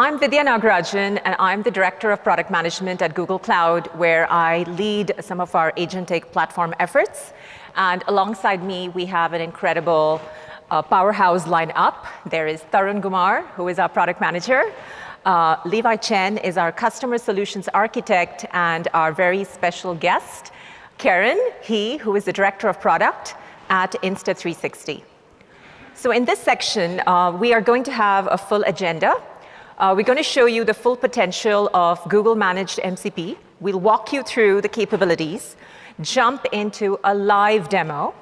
I'm Vidya Nagarajan, and I'm the Director of Product Management at Google Cloud, where I lead some of our agentic platform efforts. And alongside me, we have an incredible powerhouse lineup. There is Tarun Gumar, who is our product manager. Levi Chen is our customer solutions architect and our very special guest. Keren, who is the Director of Product at Insta360. So in this section, we are going to have a full agenda. We're going to show you the full potential of Google Managed MCP. We'll walk you through the capabilities, jump into a live demo,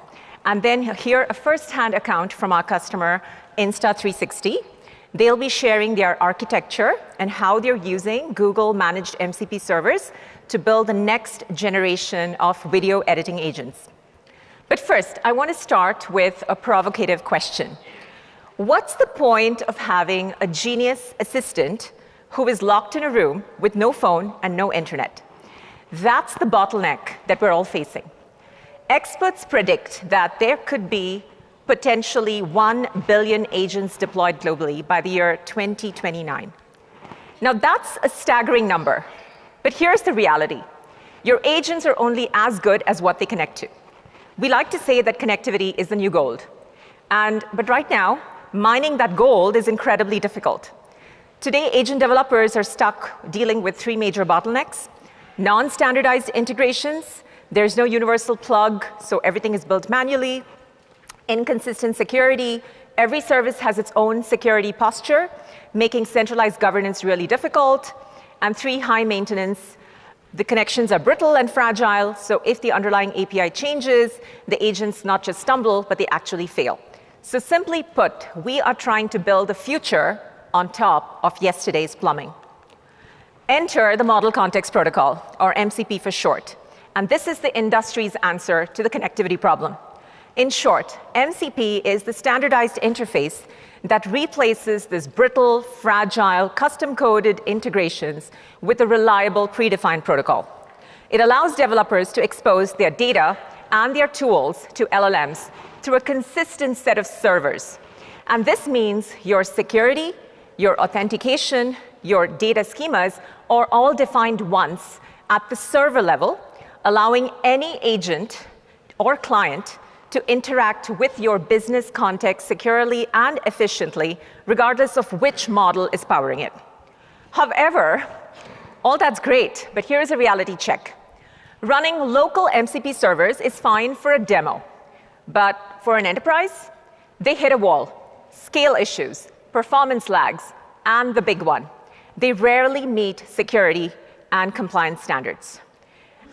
and then hear a first-hand account from our customer, Insta360. They'll be sharing their architecture and how they're using Google Managed MCP servers to build the next generation of video editing agents. But first, I want to start with a provocative question. What's the point of having a genius assistant who is locked in a room with no phone and no internet? That's the bottleneck that we're all facing. Experts predict that there could be potentially 1 billion agents deployed globally by the year 2029. Now, that's a staggering number. But here's the reality. Your agents are only as good as what they connect to. We like to say that connectivity is the new gold. But right now, mining that gold is incredibly difficult. Today, agent developers are stuck dealing with 3 major bottlenecks: non-standardized integrations, there's no universal plug, so everything is built manually; inconsistent security, every service has its own security posture, making centralized governance really difficult; and 3, high maintenance. The connections are brittle and fragile, so if the underlying API changes, the agents not just stumble, but they actually fail. So simply put, we are trying to build a future on top of yesterday's plumbing. Enter the Model Context Protocol, or MCP for short. And this is the industry's answer to the connectivity problem. In short, MCP is the standardized interface that replaces this brittle, fragile, custom-coded integrations with a reliable, predefined protocol. It allows developers to expose their data and their tools to LLMs through a consistent set of servers. And this means your security, your authentication, your data schemas are all defined once at the server level, allowing any agent or client to interact with your business context securely and efficiently, regardless of which model is powering it. However, all that's great, but here's a reality check. Running local MCP servers is fine for a demo, but for an enterprise, they hit a wall: scale issues, performance lags, and the big one: they rarely meet security and compliance standards.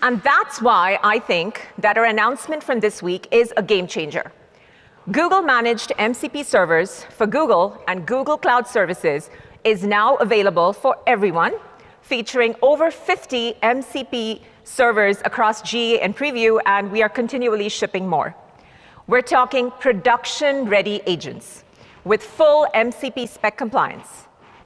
And that's why I think that our announcement from this week is a game changer. Google Managed MCP servers for Google and Google Cloud Services is now available for everyone, featuring over 50 MCP servers across GA and Preview, and we are continually shipping more. We're talking production-ready agents with full MCP spec compliance,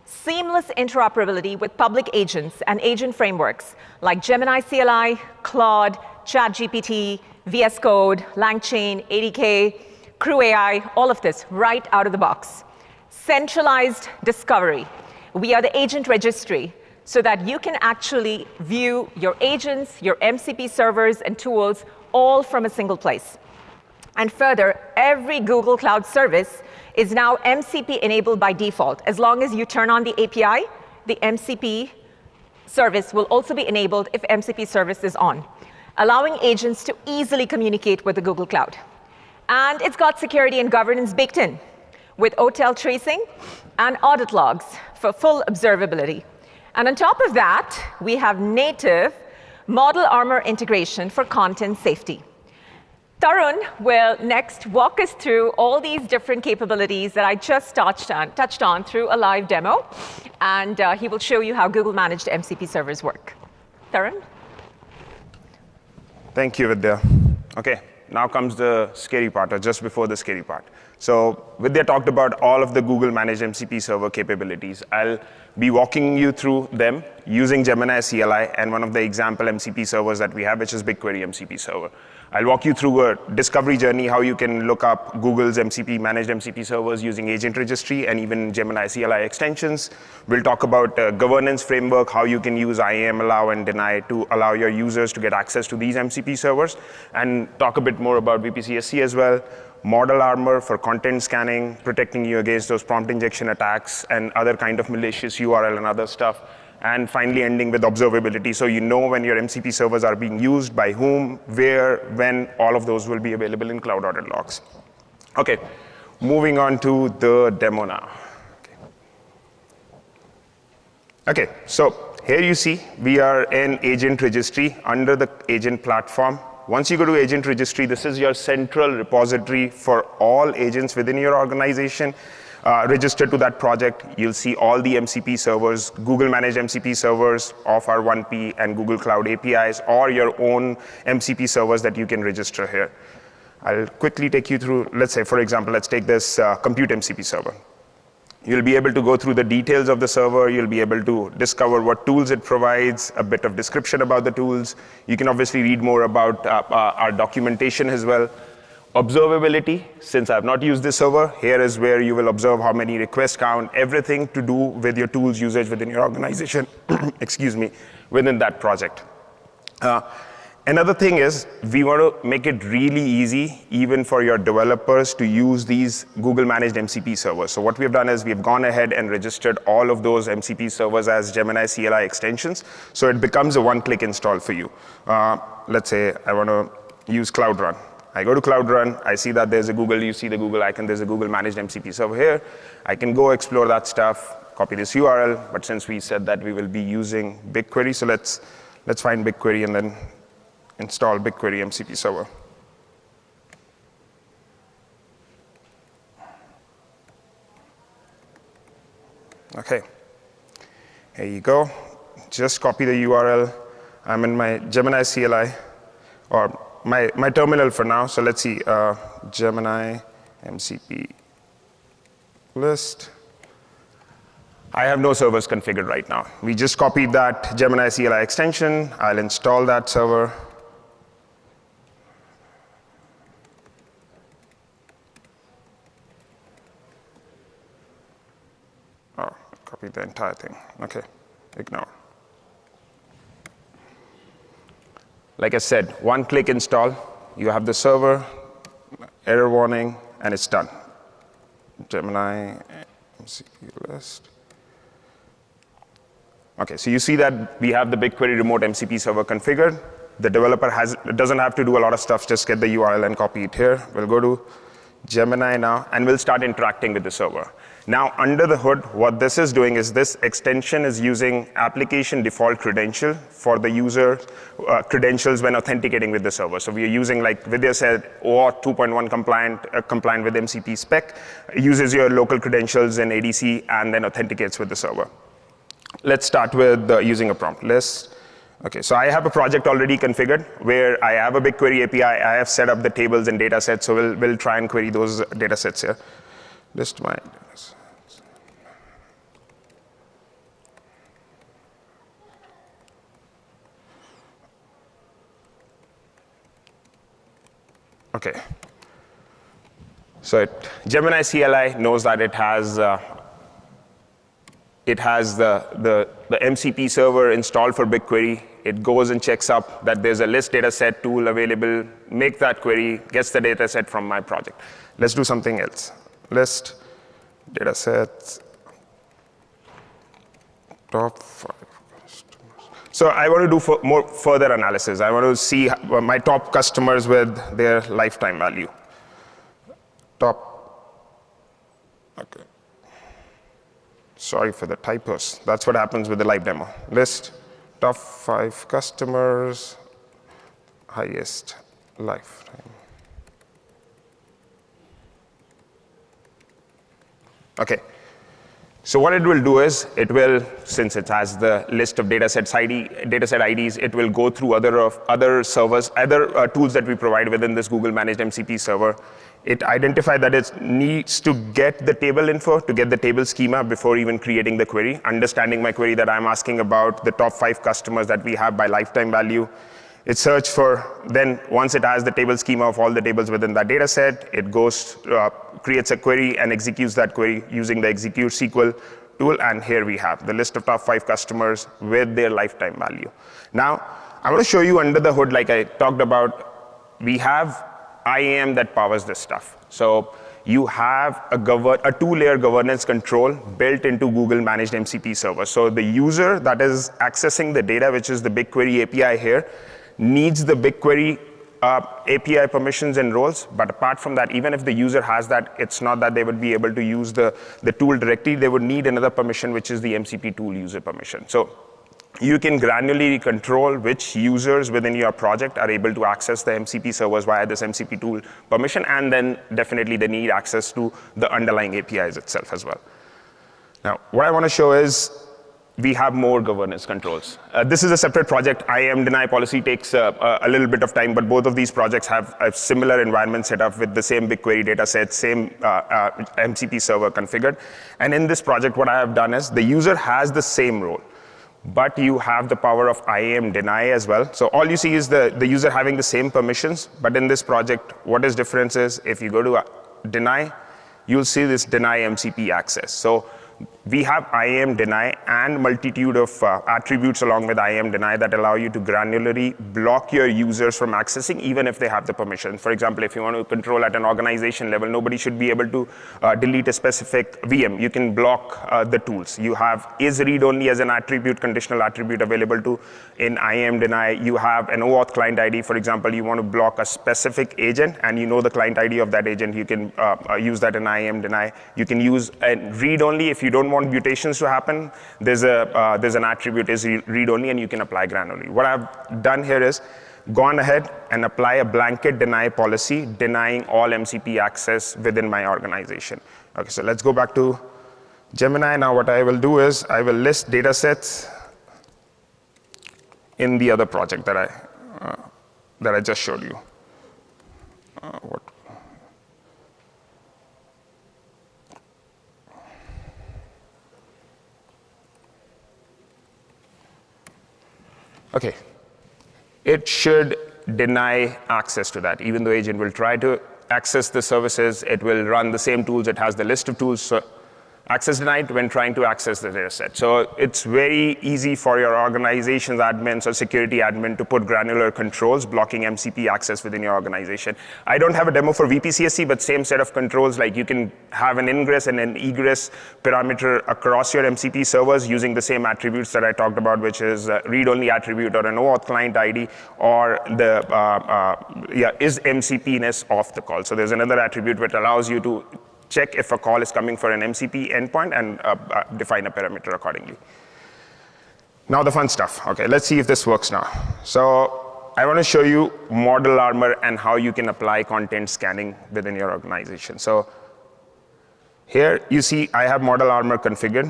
seamless interoperability with public agents and agent frameworks like Gemini CLI, Claude, ChatGPT, VS Code, LangChain, ADK, Crew AI, all of this right out of the box. Centralized discovery. We are the agent registry so that you can actually view your agents, your MCP servers, and tools all from a single place. And further, every Google Cloud service is now MCP enabled by default. As long as you turn on the API, the MCP service will also be enabled if MCP service is on, allowing agents to easily communicate with the Google Cloud. And it's got security and governance baked in, with OTel tracing and audit logs for full observability. And on top of that, we have native Model Armor integration for content safety. Tarun will next walk us through all these different capabilities that I just touched on through a live demo, and he will show you how Google Managed MCP servers work. Tarun? Thank you, Vidya. OK, now comes the scary part, or just before the scary part. So Vidya talked about all of the Google Managed MCP server capabilities. I'll be walking you through them using Gemini CLI and one of the example MCP servers that we have, which is BigQuery MCP server. I'll walk you through a discovery journey, how you can look up Google's MCP, managed MCP servers using agent registry and even Gemini CLI extensions. We'll talk about governance framework, how you can use IAM allow and deny to allow your users to get access to these MCP servers, and talk a bit more about VPCSC as well. Model armor for content scanning, protecting you against those prompt injection attacks and other kind of malicious URL and other stuff. And finally ending with observability, so you know when your MCP servers are being used, by whom, where, when, all of those will be available in Cloud Audit Logs. Okay, moving on to the demo now. Okay, so here you see we are in agent registry under the agent platform. Once you go to agent registry, this is your central repository for all agents within your organization. Registered to that project, you'll see all the MCP servers, Google Managed MCP servers of our 1P and Google Cloud APIs, or your own MCP servers that you can register here. I'll quickly take you through, let's say, for example, let's take this compute MCP server. You'll be able to go through the details of the server. You'll be able to discover what tools it provides, a bit of description about the tools. You can obviously read more about our documentation as well. Observability, since I've not used this server, here is where you will observe how many requests count, everything to do with your tools usage within your organization, excuse me, within that project. Another thing is, we want to make it really easy, even for your developers, to use these Google Managed MCP servers. So what we've done is we've gone ahead and registered all of those MCP servers as Gemini CLI extensions, so it becomes a one-click install for you. Let's say I want to use Cloud Run. I go to Cloud Run, I see that there's a Google, you see the Google icon, there's a Google Managed MCP server here. I can go explore that stuff, copy this URL, but since we said that we will be using BigQuery, so let's find BigQuery and then install BigQuery MCP server. Okay, here you go. Just copy the URL. I'm in my Gemini CLI, or my terminal for now. So let's see, Gemini MCP list. I have no servers configured right now. We just copied that Gemini CLI extension. I'll install that server. Oh, copied the entire thing. Okay, ignore. Like I said, one-click install. You have the server, error warning, and it's done. Gemini MCP list. Okay, so you see that we have the BigQuery remote MCP server configured. The developer doesn't have to do a lot of stuff, just get the URL and copy it here. We'll go to Gemini now, and we'll start interacting with the server. Now, under the hood, what this is doing is this extension is using application default credential for the user credentials when authenticating with the server. So we are using, like Vidya said, OAuth 2.1 compliant with MCP spec, uses your local credentials in ADC, and then authenticates with the server. Let's start with using a prompt list. Okay, so I have a project already configured where I have a BigQuery API. I have set up the tables and data sets, so we'll try and query those data sets here. List my data sets. Okay. So Gemini CLI knows that it has the MCP server installed for BigQuery. It goes and checks up that there's a list data set tool available, make that query, gets the data set from my project. Let's do something else. List data sets, top 5 customers. So I want to do more further analysis. I want to see my top customers with their lifetime value. Okay. Sorry for the typos. That's what happens with the live demo. List top 5 customers, highest lifetime. Okay. So what it will do is, it will, since it has the list of dataset IDs, it will go through other servers, other tools that we provide within this Google Managed MCP server. it identified that it needs to get the table info, to get the table schema before even creating the query, understanding my query that I'm asking about the top 5 customers that we have by lifetime value. It searched for, then once it has the table schema of all the tables within that data set, it goes, creates a query and executes that query using the execute SQL tool. And here we have the list of top 5 customers with their lifetime value. Now, I want to show you under the hood, like I talked about, we have IAM that powers this stuff. So you have a 2-layer governance control built into Google Managed MCP server. So the user that is accessing the data, which is the BigQuery API here, needs the BigQuery API permissions and roles. But apart from that, even if the user has that, it's not that they would be able to use the tool directly. They would need another permission, which is the MCP tool user permission. So you can granularly control which users within your project are able to access the MCP servers via this MCP tool permission, and then definitely they need access to the underlying APIs itself as well. Now, what I want to show is we have more governance controls. This is a separate project. IAM deny policy takes a little bit of time, but both of these projects have a similar environment set up with the same BigQuery data set, same MCP server configured. And in this project, what I have done is the user has the same role, but you have the power of IAM deny as well. So all you see is the user having the same permissions, but in this project, what is difference is if you go to deny, you'll see this deny MCP access. So we have IAM deny and multitude of attributes along with IAM deny that allow you to granularly block your users from accessing even if they have the permission. For example, if you want to control at an organization level, nobody should be able to delete a specific VM. You can block the tools. You have is read only as an attribute, conditional attribute available to in IAM deny. You have an OAuth client ID. For example, you want to block a specific agent and you know the client ID of that agent. You can use that in IAM deny. You can use a read only if you don't want mutations to happen. There's an attribute is read only, and you can apply granularly. What I've done here is gone ahead and apply a blanket deny policy denying all MCP access within my organization. Okay, so let's go back to Gemini. Now what I will do is I will list data sets in the other project that I just showed you. Okay, it should deny access to that. Even though agent will try to access the services, it will run the same tools. It has the list of tools. So access denied when trying to access the data set. So it's very easy for your organization's admins or security admin to put granular controls blocking MCP access within your organization. I don't have a demo for VPCSC, but same set of controls, like you can have an ingress and an egress parameter across your MCP servers using the same attributes that I talked about, which is read-only attribute or an OAuth client ID or the is MCP-ness of the call. So there's another attribute which allows you to check if a call is coming for an MCP endpoint and define a parameter accordingly. Now the fun stuff. Okay, let's see if this works now. So I want to show you Model Armor and how you can apply content scanning within your organization. So here you see I have Model Armor configured.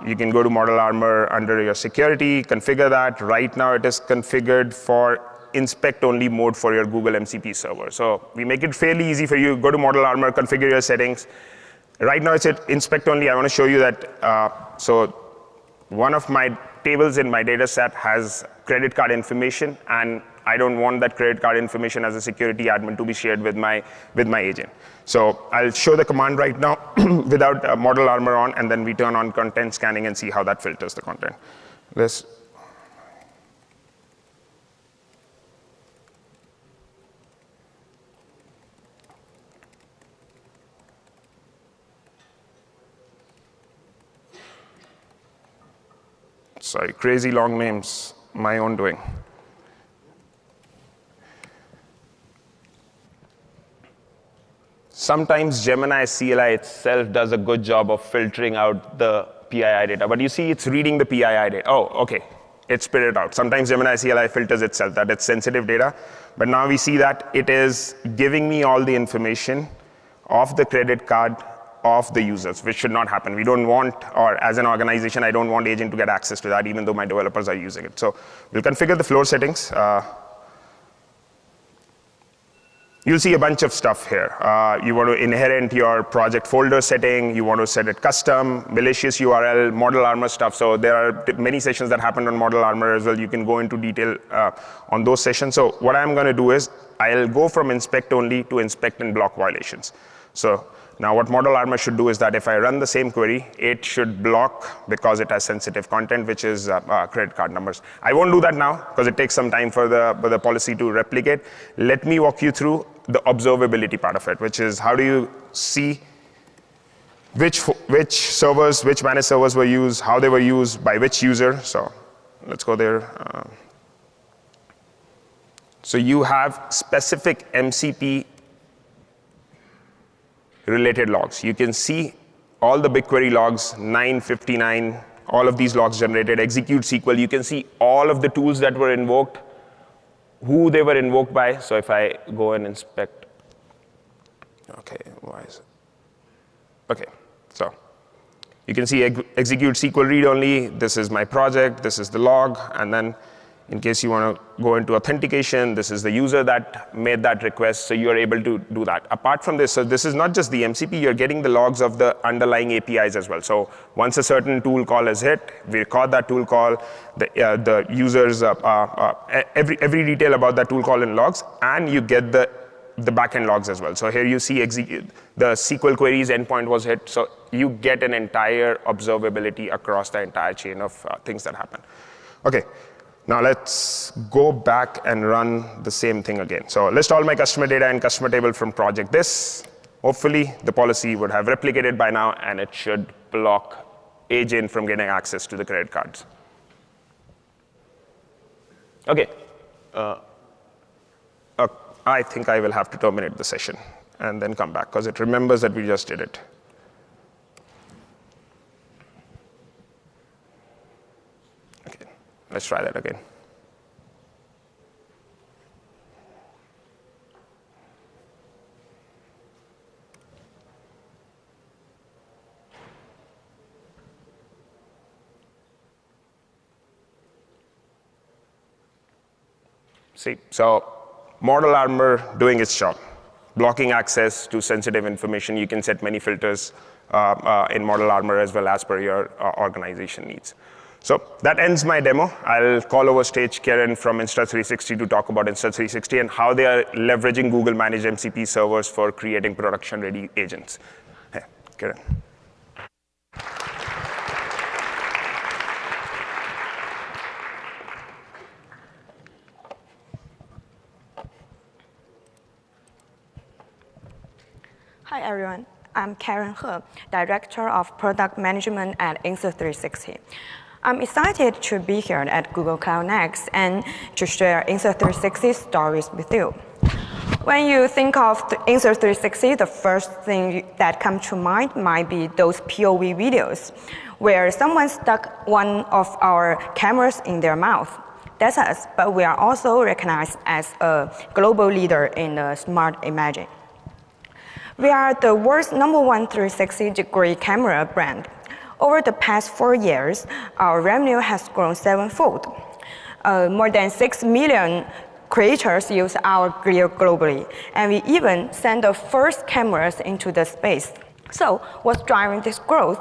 You can go to Model Armor under your security, configure that. Right now it is configured for inspect only mode for your Google MCP server. So we make it fairly easy for you. Go to Model Armor, configure your settings. Right now it's at inspect only. I want to show you that. So one of my tables in my data set has credit card information, and I don't want that credit card information as a security admin to be shared with my agent. So I'll show the command right now without Model Armor on, and then we turn on content scanning and see how that filters the content. Sorry, crazy long names, my own doing. Sometimes Gemini CLI itself does a good job of filtering out the PII data, but you see it's reading the PII data. Oh, okay, it spit it out. Sometimes Gemini CLI filters itself, that it's sensitive data, but now we see that it is giving me all the information of the credit card of the users, which should not happen. We don't want, or as an organization, I don't want agent to get access to that, even though my developers are using it. So we'll configure the floor settings. you'll see a bunch of stuff here. You want to inherit your project folder setting. You want to set it custom, malicious URL, model armor stuff. So there are many sessions that happened on model armor as well. You can go into detail on those sessions. So what I'm going to do is I'll go from inspect only to inspect and block violations. So now what model armor should do is that if I run the same query, it should block because it has sensitive content, which is credit card numbers. I won't do that now because it takes some time for the policy to replicate. Let me walk you through the observability part of it, which is how do you see which servers, which managed servers were used, how they were used, by which user. So let's go there. So you have specific MCP related logs. You can see all the BigQuery logs, 959, all of these logs generated, execute SQL. You can see all of the tools that were invoked, who they were invoked by. So if I go and inspect, okay, why is it? Okay, so you can see execute SQL read only. This is my project, this is the log, and then in case you want to go into authentication, this is the user that made that request, so you're able to do that. Apart from this, so this is not just the MCP, you're getting the logs of the underlying APIs as well. So once a certain tool call is hit, we record that tool call, the users, every detail about that tool call in logs, and you get the backend logs as well. So here you see the SQL queries endpoint was hit, so you get an entire observability across the entire chain of things that happen. Okay. Now let's go back and run the same thing again. So list all my customer data and customer table from project this. Hopefully the policy would have replicated by now, and it should block agent from getting access to the credit cards. Okay. I think I will have to terminate the session and then come back because it remembers that we just did it. Let's try that again. See, so model armor doing its job, blocking access to sensitive information. You can set many filters in model armor as well as per your organization needs. So that ends my demo. I'll call over stage Keren from Insta360 to talk about Insta360 and how they are leveraging Google Managed MCP servers for creating production-ready agents. Hey, Keren. Hi, everyone. I'm Keren He, Director of Product Management at Insta360. I'm excited to be here at Google Cloud Next and to share Insta360 stories with you. When you think of Insta360, the first thing that comes to mind might be those POV videos where someone stuck one of our cameras in their mouth. That's us, but we are also recognized as a global leader in the smart imaging. We are the world's #1 360-degree camera brand. Over the past 4 years, our revenue has grown 7-fold. More than 6 million creators use our gear globally, and we even sent the first cameras into the space. So what's driving this growth?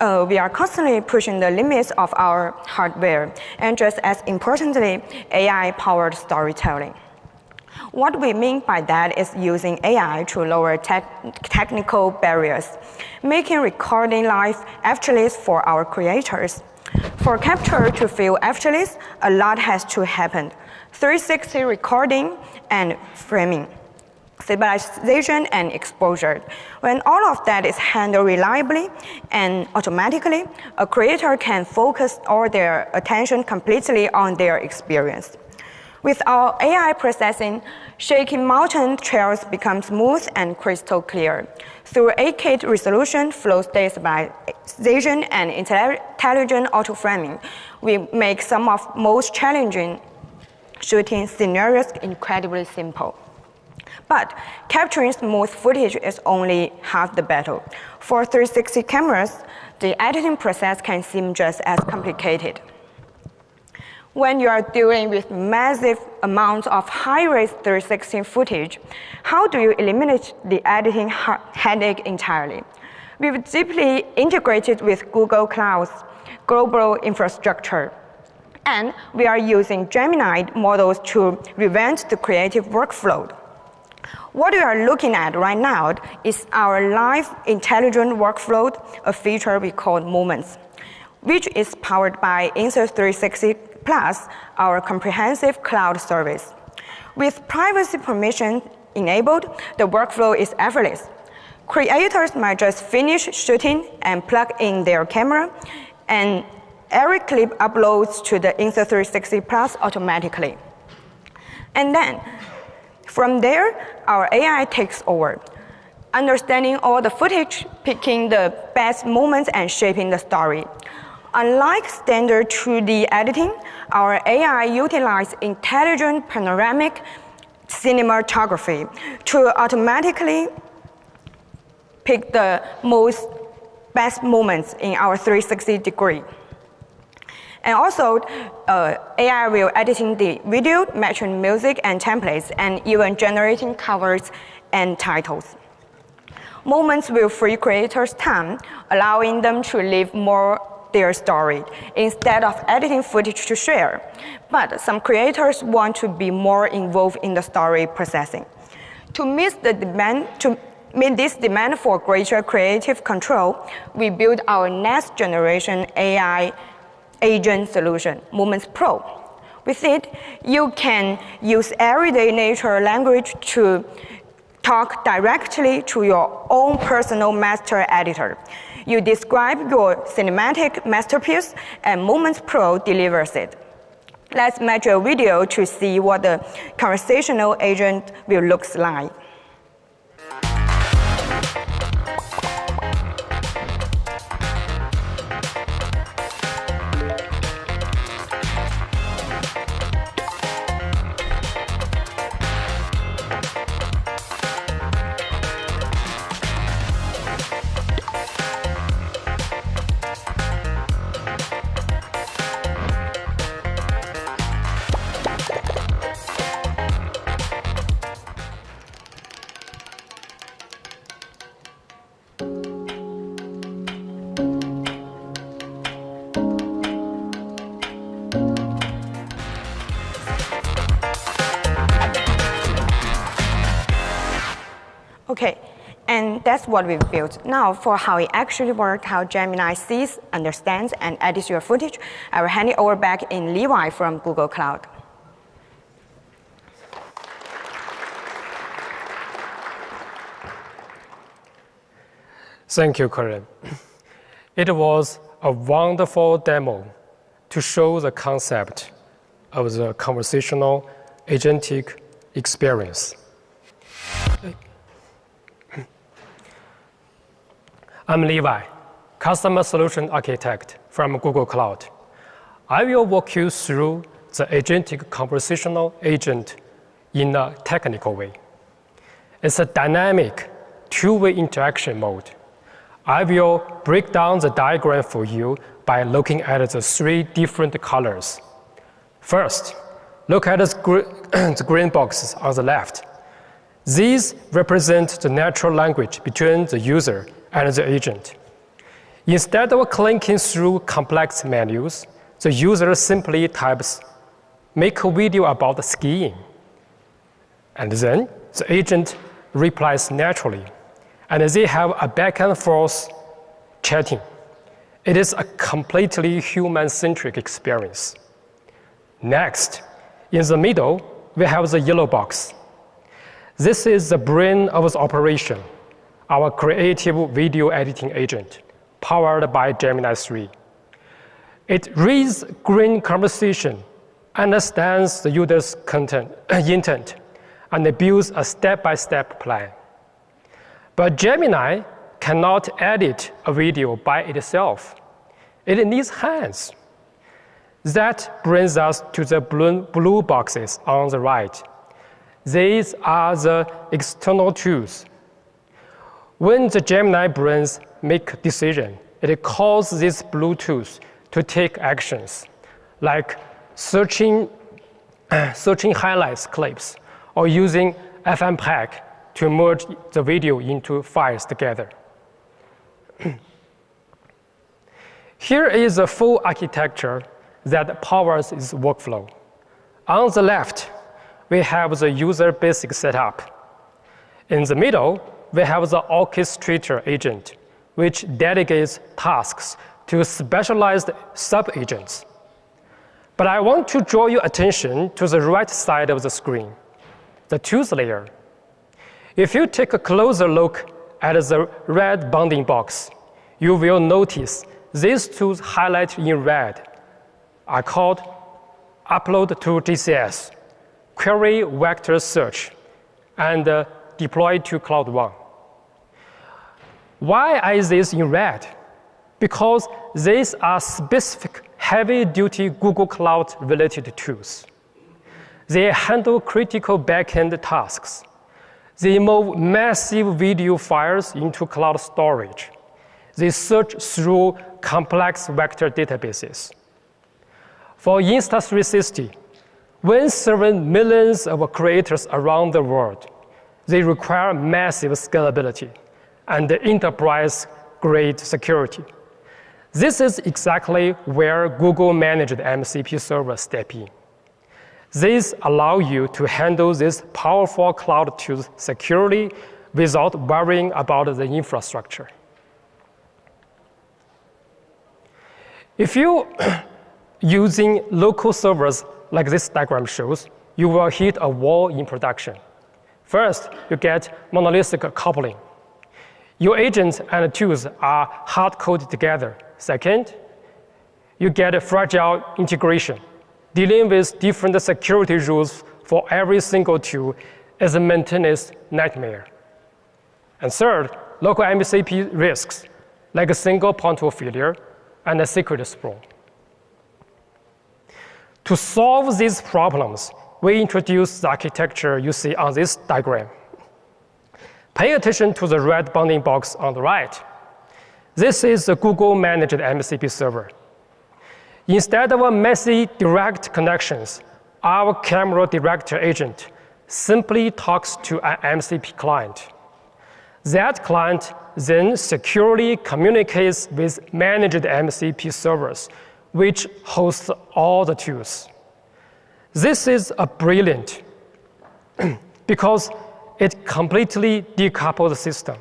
We are constantly pushing the limits of our hardware, and just as importantly, AI-powered storytelling. What we mean by that is using AI to lower technical barriers, making recording live effortless for our creators. For capture to feel effortless, a lot has to happen. 360 recording and framing, stabilization and exposure. When all of that is handled reliably and automatically, a creator can focus all their attention completely on their experience. With our AI processing, shaking mountain trails become smooth and crystal clear. Through 8K resolution, flow state stabilization, and intelligent auto-framing, we make some of most challenging shooting scenarios incredibly simple. But capturing smooth footage is only half the battle. For 360 cameras, the editing process can seem just as complicated. When you are dealing with massive amounts of high-res 360 footage, how do you eliminate the editing headache entirely? We've deeply integrated with Google Cloud's global infrastructure, and we are using Gemini models to revamp the creative workflow. What we are looking at right now is our live intelligent workflow, a feature we call Moments, which is powered by Insta360 Plus, our comprehensive cloud service. With privacy permission enabled, the workflow is effortless. Creators might just finish shooting and plug in their camera, and every clip uploads to the Insta360 Plus automatically. And then, from there, our AI takes over, understanding all the footage, picking the best moments, and shaping the story. Unlike standard 2D editing, our AI utilizes intelligent panoramic cinematography to automatically pick the best moments in our 360-degree. And also, AI will editing the video, matching music and templates, and even generating covers and titles. Moments will free creators' time, allowing them to live more their story instead of editing footage to share. But some creators want to be more involved in the story processing. To meet this demand for greater creative control, we built our next generation AI agent solution, Moments Pro. With it, you can use everyday natural language to talk directly to your own personal master editor. You describe your cinematic masterpiece, and Moments Pro delivers it. Let's match a video to see what the conversational agent will look like. Okay, and that's what we've built. Now, for how it actually works, how Gemini sees, understands, and edits your footage, I will hand it over back in Levi from Google Cloud. Thank you, Keren. It was a wonderful demo to show the concept of the conversational agentic experience. I'm Levi, Customer Solution Architect from Google Cloud. I will walk you through the agentic conversational agent in a technical way. It's a dynamic, two-way interaction mode. I will break down the diagram for you by looking at the three different colors. First, look at the green boxes on the left. These represent the natural language between the user and the agent. Instead of clicking through complex menus, the user simply types, "Make a video about skiing." And then the agent replies naturally, and they have a back and forth chatting. It is a completely human-centric experience. Next, in the middle, we have the yellow box. This is the brain of the operation, our creative video editing agent, powered by Gemini 3. It reads green conversation, understands the user's intent, and builds a step-by-step plan. But Gemini cannot edit a video by itself. It needs hands. That brings us to the blue boxes on the right. These are the external tools. When the Gemini brains make decisions, it calls these blue tools to take actions, like searching highlights clips, or using FMPEG to merge the video into files together. Here is a full architecture that powers this workflow. On the left, we have the user basic setup. In the middle, we have the orchestrator agent, which delegates tasks to specialized sub-agents. But I want to draw your attention to the right side of the screen, the tools layer. If you take a closer look at the red bounding box, you will notice these tools highlighted in red are called Upload to GCS, Query Vector Search, and Deploy to Cloud One. Why is this in red? Because these are specific heavy-duty Google Cloud-related tools. They handle critical backend tasks. They move massive video files into cloud storage. They search through complex vector databases. For Insta360, when serving millions of creators around the world, they require massive scalability and enterprise-grade security. This is exactly where Google-managed MCP servers step in. These allow you to handle these powerful cloud tools securely without worrying about the infrastructure. If you're using local servers like this diagram shows, you will hit a wall in production. First, you get monolithic coupling. Your agents and tools are hard-coded together. Second, you get a fragile integration. Dealing with different security rules for every single tool is a maintenance nightmare. And third, local MCP risks, like a single point of failure and a secret sprawl. To solve these problems, we introduce the architecture you see on this diagram. Pay attention to the red bounding box on the right. This is the Google-managed MCP server. Instead of messy direct connections, our camera director agent simply talks to an MCP client. That client then securely communicates with managed MCP servers, which hosts all the tools. This is brilliant because it completely decouples the system.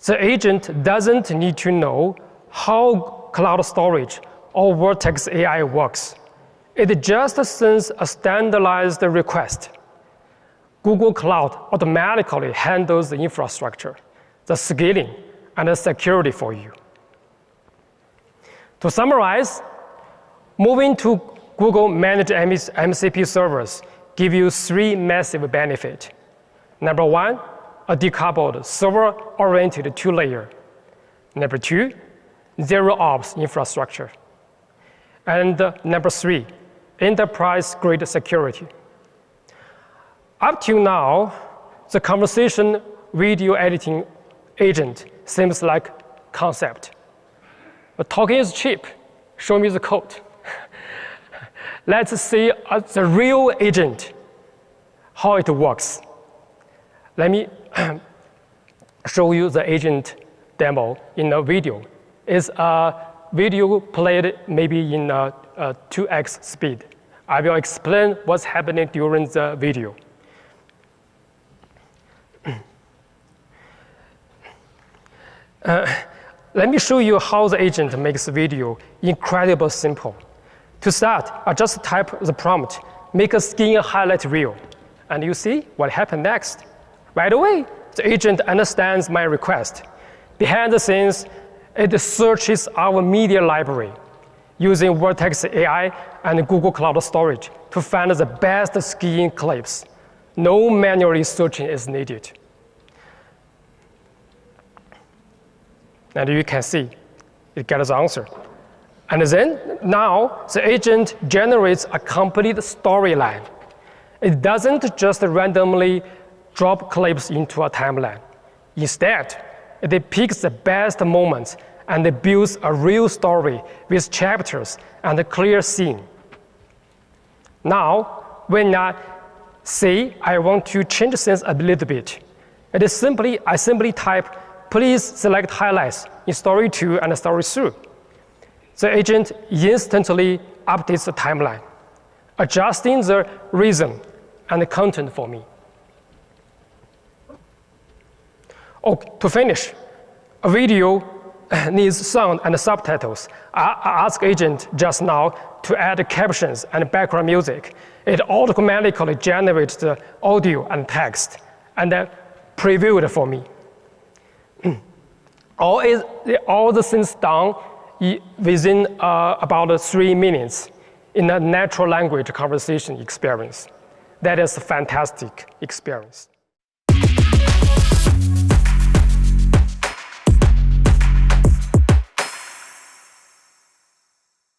The agent doesn't need to know how cloud storage or Vertex AI works. It just sends a standardized request. Google Cloud automatically handles the infrastructure, the scaling, and the security for you. To summarize, moving to Google-managed MCP servers give you three massive benefits. Number one, a decoupled server-oriented two-layer. Number two, zero-ops infrastructure. And number three, enterprise-grade security. Up till now, the conversation video editing agent seems like concept. But talking is cheap. Show me the code. Let's see the real agent, how it works. Let me show you the agent demo in a video. It's a video played maybe in 2x speed. I will explain what's happening during the video. Let me show you how the agent makes the video incredibly simple. To start, I just type the prompt, make a skin highlight reel. And you see what happened next. Right away, the agent understands my request. Behind the scenes, it searches our media library using Vertex AI and Google Cloud Storage to find the best skiing clips. No manual searching is needed. And you can see it gets the answer. And then now the agent generates a complete storyline. It doesn't just randomly drop clips into a timeline. Instead, it picks the best moments and it builds a real story with chapters and a clear scene. Now, when I say I want to change things a little bit, I simply type, please select highlights in story 2 and story 3. The agent instantly updates the timeline, adjusting the rhythm and the content for me. Oh, to finish, a video needs sound and subtitles. I asked agent just now to add captions and background music. It automatically generates the audio and text and then preview it for me. All the things done within about 3 minutes in a natural language conversation experience. That is a fantastic experience.